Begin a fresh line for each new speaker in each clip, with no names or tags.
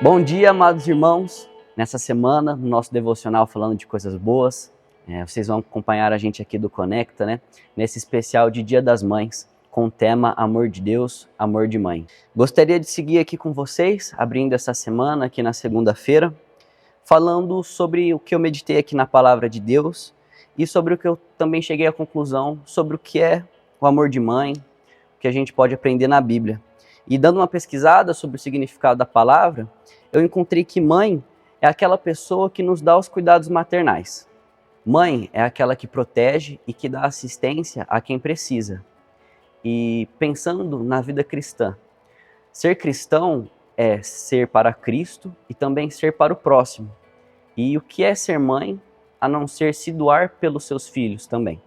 Bom dia, amados irmãos. Nessa semana, no nosso devocional falando de coisas boas, vocês vão acompanhar a gente aqui do Conecta, né? Nesse especial de Dia das Mães, com o tema Amor de Deus, Amor de Mãe. Gostaria de seguir aqui com vocês, abrindo essa semana aqui na segunda-feira, falando sobre o que eu meditei aqui na Palavra de Deus e sobre o que eu também cheguei à conclusão sobre o que é o amor de mãe, o que a gente pode aprender na Bíblia. E dando uma pesquisada sobre o significado da palavra, eu encontrei que mãe é aquela pessoa que nos dá os cuidados maternais. Mãe é aquela que protege e que dá assistência a quem precisa. E pensando na vida cristã, ser cristão é ser para Cristo e também ser para o próximo. E o que é ser mãe, a não ser se doar pelos seus filhos também.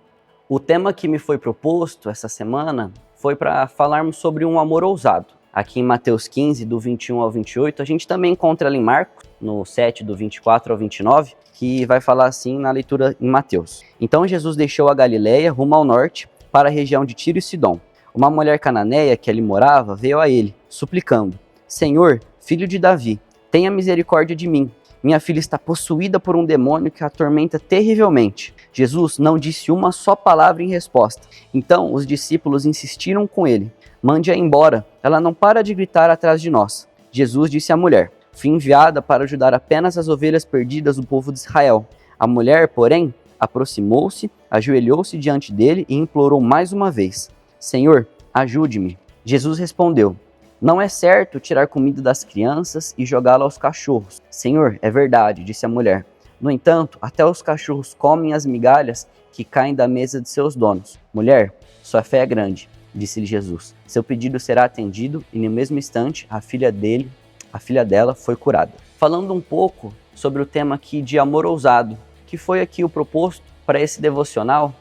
O tema que me foi proposto essa semana foi para falarmos sobre um amor ousado. Aqui em Mateus 15, do 21 ao 28, a gente também encontra ali em Marcos, no 7, do 24 ao 29, que vai falar assim na leitura em Mateus. Então Jesus deixou a Galileia rumo ao norte, para a região de Tiro e Sidom. Uma mulher cananeia que ali morava veio a ele, suplicando: Senhor, filho de Davi, tenha misericórdia de mim. Minha filha está possuída por um demônio que a atormenta terrivelmente. Jesus não disse uma só palavra em resposta. Então os discípulos insistiram com ele: mande-a embora, ela não para de gritar atrás de nós. Jesus disse à mulher: fui enviada para ajudar apenas as ovelhas perdidas do povo de Israel. A mulher, porém, aproximou-se, ajoelhou-se diante dele e implorou mais uma vez: Senhor, ajude-me. Jesus respondeu: não é certo tirar comida das crianças e jogá-la aos cachorros. Senhor, é verdade, disse a mulher. No entanto, até os cachorros comem as migalhas que caem da mesa de seus donos. Mulher, sua fé é grande, disse-lhe Jesus. Seu pedido será atendido e no mesmo instante a filha dela foi curada. Falando um pouco sobre o tema aqui de amor ousado, que foi aqui o proposto para esse devocional,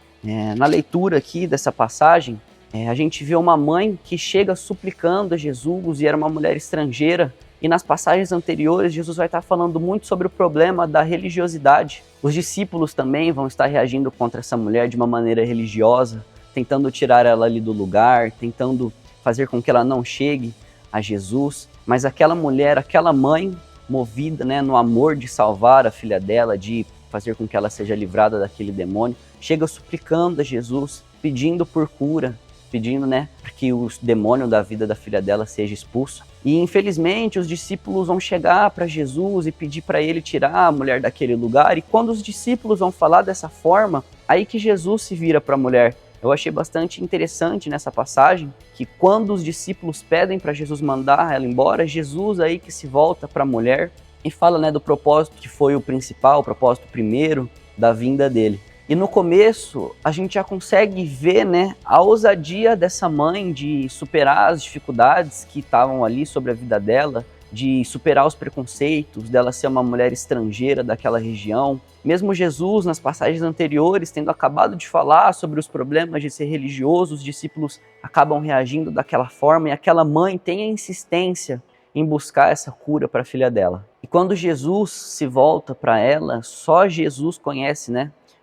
na leitura aqui dessa passagem, a gente vê uma mãe que chega suplicando a Jesus e era uma mulher estrangeira. E nas passagens anteriores, Jesus vai estar falando muito sobre o problema da religiosidade. Os discípulos também vão estar reagindo contra essa mulher de uma maneira religiosa, tentando tirar ela ali do lugar, tentando fazer com que ela não chegue a Jesus. Mas aquela mulher, aquela mãe, movida, no amor de salvar a filha dela, de fazer com que ela seja livrada daquele demônio, chega suplicando a Jesus, pedindo por cura, pedindo, para que o demônio da vida da filha dela seja expulso. E infelizmente os discípulos vão chegar para Jesus e pedir para ele tirar a mulher daquele lugar. E quando os discípulos vão falar dessa forma, aí que Jesus se vira para a mulher. Eu achei bastante interessante nessa passagem que quando os discípulos pedem para Jesus mandar ela embora, Jesus aí que se volta para a mulher e fala, do propósito que foi o principal, o propósito primeiro da vinda dele. E no começo, a gente já consegue ver, a ousadia dessa mãe de superar as dificuldades que estavam ali sobre a vida dela, de superar os preconceitos, dela ser uma mulher estrangeira daquela região. Mesmo Jesus, nas passagens anteriores, tendo acabado de falar sobre os problemas de ser religioso, os discípulos acabam reagindo daquela forma e aquela mãe tem a insistência em buscar essa cura para a filha dela. E quando Jesus se volta para ela, só Jesus conhece,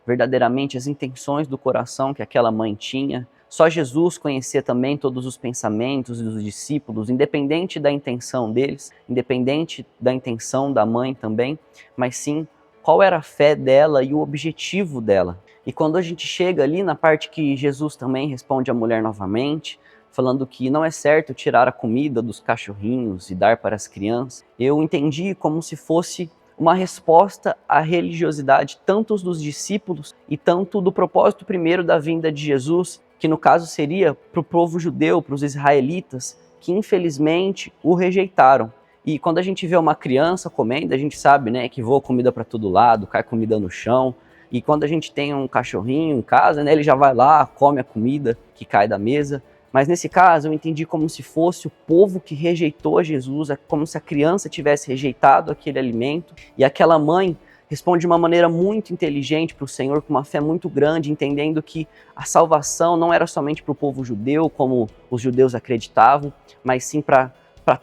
verdadeiramente as intenções do coração que aquela mãe tinha. Só Jesus conhecia também todos os pensamentos dos discípulos, independente da intenção deles, independente da intenção da mãe também, mas sim qual era a fé dela e o objetivo dela. E quando a gente chega ali na parte que Jesus também responde à mulher novamente, falando que não é certo tirar a comida dos cachorrinhos e dar para as crianças, eu entendi como se fosse uma resposta à religiosidade tanto dos discípulos e tanto do propósito primeiro da vinda de Jesus, que no caso seria para o povo judeu, para os israelitas, que infelizmente o rejeitaram. E quando a gente vê uma criança comendo, a gente sabe, que voa comida para todo lado, cai comida no chão. E quando a gente tem um cachorrinho em casa, ele já vai lá, come a comida que cai da mesa. Mas nesse caso eu entendi como se fosse o povo que rejeitou a Jesus, como se a criança tivesse rejeitado aquele alimento. E aquela mãe responde de uma maneira muito inteligente para o Senhor, com uma fé muito grande, entendendo que a salvação não era somente para o povo judeu, como os judeus acreditavam, mas sim para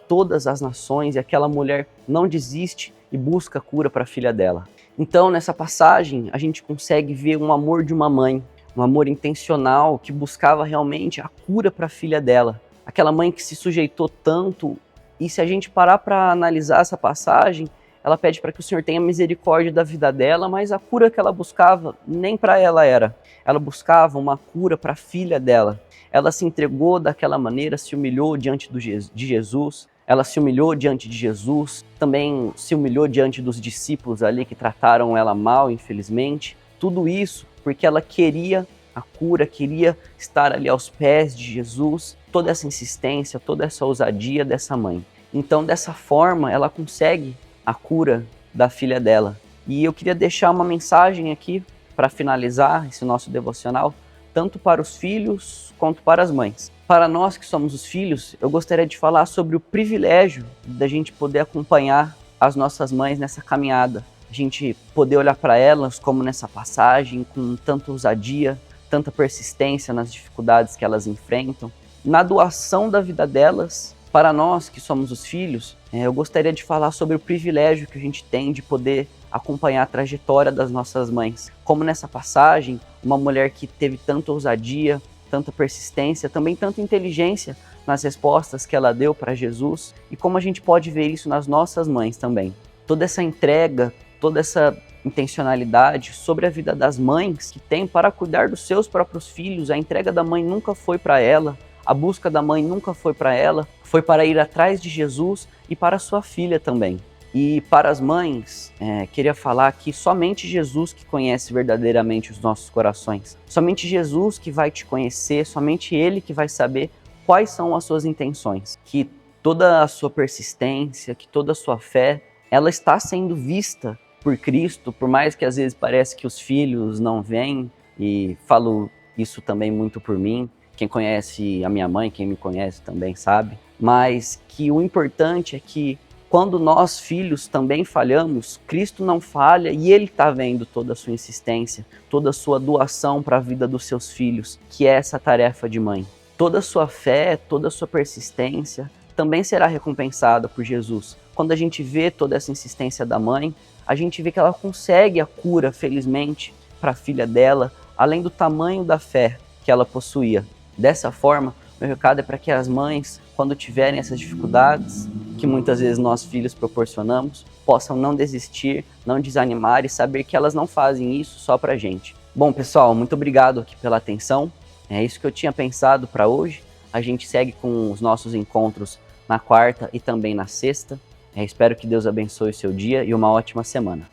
todas as nações. E aquela mulher não desiste e busca cura para a filha dela. Então nessa passagem a gente consegue ver um amor de uma mãe, um amor intencional que buscava realmente a cura para a filha dela. Aquela mãe que se sujeitou tanto E se a gente parar para analisar essa passagem, ela pede para que o Senhor tenha misericórdia da vida dela, mas a cura que ela buscava nem para ela era. Ela buscava uma cura para a filha dela. Ela se entregou daquela maneira, se humilhou diante de Jesus. Ela se humilhou diante de Jesus, também se humilhou diante dos discípulos ali que trataram ela mal, infelizmente. Tudo isso porque ela queria a cura, queria estar ali aos pés de Jesus. Toda essa insistência, toda essa ousadia dessa mãe. Então, dessa forma, ela consegue a cura da filha dela. E eu queria deixar uma mensagem aqui para finalizar esse nosso devocional, tanto para os filhos quanto para as mães. Para nós que somos os filhos, eu gostaria de falar sobre o privilégio da gente poder acompanhar as nossas mães nessa caminhada. A gente poder olhar para elas como nessa passagem, com tanta ousadia, tanta persistência nas dificuldades que elas enfrentam. Na doação da vida delas, para nós que somos os filhos, eu gostaria de falar sobre o privilégio que a gente tem de poder acompanhar a trajetória das nossas mães. Como nessa passagem, uma mulher que teve tanta ousadia, tanta persistência, também tanta inteligência nas respostas que ela deu para Jesus, e como a gente pode ver isso nas nossas mães também. Toda essa entrega, toda essa intencionalidade sobre a vida das mães que tem para cuidar dos seus próprios filhos. A entrega da mãe nunca foi para ela, a busca da mãe nunca foi para ela, foi para ir atrás de Jesus e para sua filha também. E para as mães, queria falar que somente Jesus que conhece verdadeiramente os nossos corações. Somente Jesus que vai te conhecer, somente Ele que vai saber quais são as suas intenções. Que toda a sua persistência, que toda a sua fé, ela está sendo vista por Cristo, por mais que às vezes pareça que os filhos não veem, e falo isso também muito por mim. Quem conhece a minha mãe, quem me conhece também sabe. Mas que o importante é que quando nós, filhos, também falhamos, Cristo não falha e Ele está vendo toda a sua insistência, toda a sua doação para a vida dos seus filhos, que é essa tarefa de mãe. Toda a sua fé, toda a sua persistência também será recompensada por Jesus. Quando a gente vê toda essa insistência da mãe, a gente vê que ela consegue a cura, felizmente, para a filha dela, além do tamanho da fé que ela possuía. Dessa forma, meu recado é para que as mães, quando tiverem essas dificuldades, que muitas vezes nós filhos proporcionamos, possam não desistir, não desanimar e saber que elas não fazem isso só pra gente. Bom, pessoal, muito obrigado aqui pela atenção. É isso que eu tinha pensado para hoje. A gente segue com os nossos encontros na quarta e também na sexta. Espero que Deus abençoe o seu dia e uma ótima semana.